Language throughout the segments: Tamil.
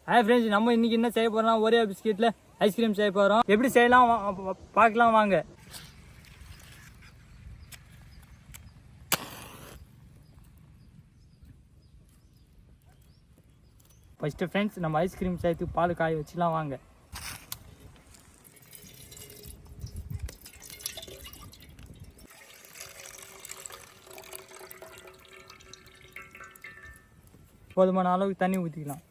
ஹாய் ஃப்ரெண்ட்ஸ், நம்ம இன்னைக்கு என்ன செய்ய போறோம்னா ஒரே பிஸ்கெட்டில் ஐஸ்கிரீம் செய்ய போகிறோம். எப்படி செய்யலாம் பார்க்கலாம் வாங்க. ஃபஸ்ட்டு ஃப்ரெண்ட்ஸ், நம்ம ஐஸ்கிரீம் செய்யறதுக்கு பால் காய வச்சுலாம் வாங்க. போதுமான அளவுக்கு தண்ணி ஊற்றிக்கலாம்.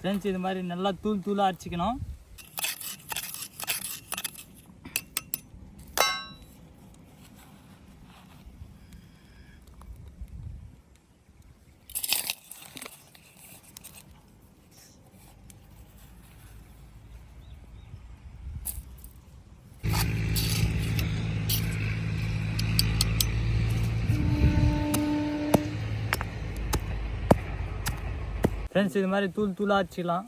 ஃப்ரெண்ட்ஸ், இது மாதிரி நல்லா தூளாக அரைச்சிக்கணும். ஃப்ரெண்ட்ஸ், இது மாதிரி தூளாக அரைச்சிக்கலாம்.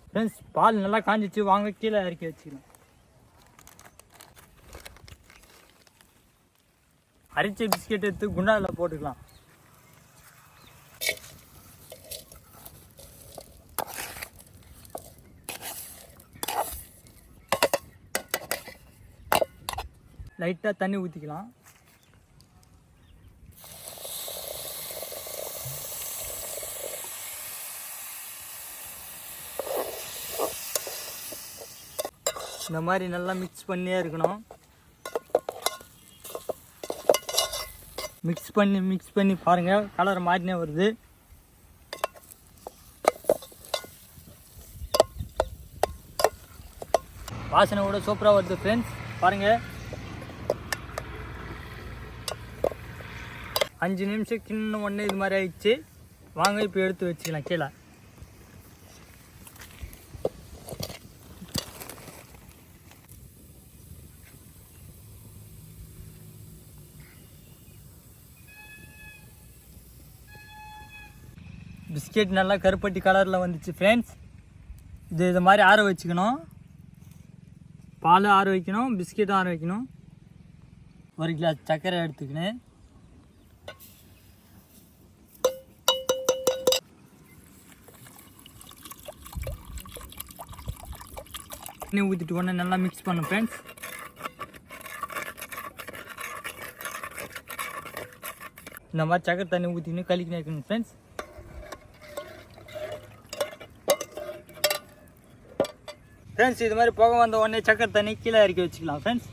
ஃப்ரெண்ட்ஸ், பால் நல்லா காஞ்சிச்சு, வாங்க கீழே இறக்கி வச்சுக்கலாம். அரைச்ச பிஸ்கெட் எடுத்து குண்டாவில் போட்டுக்கலாம். லைட்டாக தண்ணி ஊற்றிக்கலாம். இந்த மாதிரி நல்லா மிக்ஸ் பண்ணியே இருக்கணும். மிக்ஸ் பண்ணி பாருங்கள், கலர் மாறினே வருது. வாசனை கூட சூப்பராக வருது ஃப்ரெண்ட்ஸ், பாருங்கள். 5 நிமிஷம் கிண்ண ஒன்று இது மாதிரி ஆயிடுச்சு. வாங்க இப்போ எடுத்து வச்சுக்கலாம் கீழே. பிஸ்கெட் நல்லா கருப்பட்டி கலரில் வந்துச்சு ஃப்ரெண்ட்ஸ். இது மாதிரி ஆற வச்சுக்கணும். பால் ஆற வைக்கணும், பிஸ்கெட்டும் ஆற வைக்கணும். 1 கிளாஸ் சர்க்கரை எடுத்துக்கினேன். தண்ணி ஊற்றிட்டு ஒன்று நல்லா மிக்ஸ் பண்ணும் ஃப்ரெண்ட்ஸ். இந்த மாதிரி சக்கரை தண்ணி ஊற்றிக்கின்னு கலக்கினே இருக்கணும் ஃப்ரெண்ட்ஸ். ஃப்ரெண்ட்ஸ், இது மாதிரி புகை வந்த உடனே சக்கரை தண்ணி கீழே இறக்கி வச்சுக்கலாம் ஃப்ரெண்ட்ஸ்.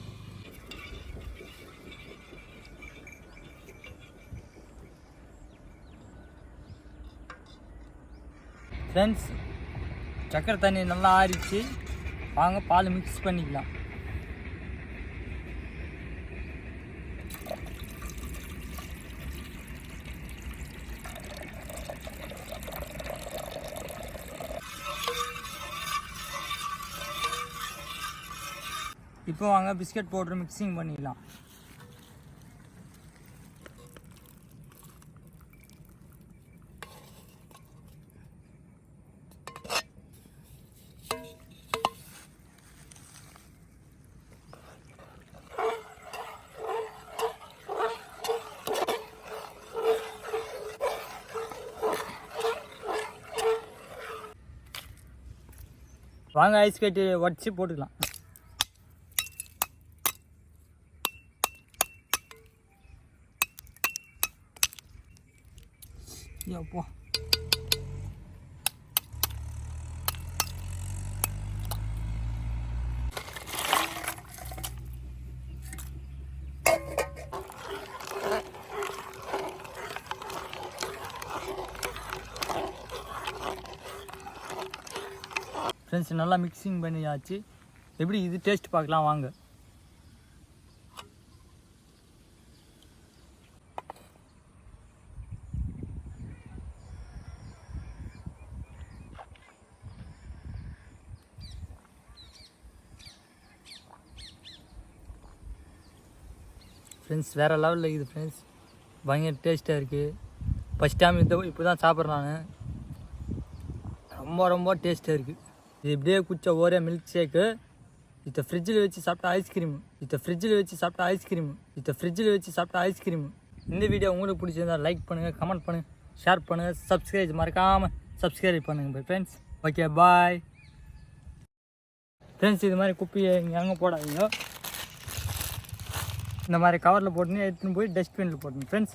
ஃப்ரெண்ட்ஸ், சக்கரை தண்ணி நல்லா ஆறிச்சு. வாங்க பால் மிக்ஸ் பண்ணிக்கலாம். இப்போ வாங்க பிஸ்கட் பவுடர் மிக்சிங் பண்ணிடலாம். வாங்க ஐஸ் கட்டி உடச்சி போட்டுக்கலாம். அப்போ ஃப்ரெண்ட்ஸ், நல்லா மிக்சிங் பண்ணியாச்சு. எப்படி இது டேஸ்ட் பார்க்கலாம் வாங்க. ஃப்ரெண்ட்ஸ், வேறு லெவலில் இருக்குது ஃப்ரெண்ட்ஸ். பயங்கர டேஸ்ட்டாக இருக்குது. ஃபஸ்ட் டைம் இப்போ தான் சாப்பிட்றேன் நான். ரொம்ப ரொம்ப டேஸ்ட்டாக இருக்குது. இது இப்படியே குடிச்ச ஒரே மில்க் ஷேக்கு. இதை ஃப்ரிட்ஜில் வச்சு சாப்பிட்டா ஐஸ்கிரீமு. இந்த வீடியோ உங்களுக்கு பிடிச்சிருந்தா லைக் பண்ணுங்கள், கமெண்ட் பண்ணுங்கள், ஷேர் பண்ணுங்கள், மறக்காமல் சப்ஸ்கிரைப் பண்ணுங்கள் ஃப்ரெண்ட்ஸ். Okay, bye friends. இது மாதிரி குப்பியை இங்கே அங்கே போடாதீங்க. இந்த மாதிரி கவரில் போட்டுன்னு எடுத்துன்னு போய் டஸ்ட்பினில் போட்டுங்க ஃப்ரெண்ட்ஸ்.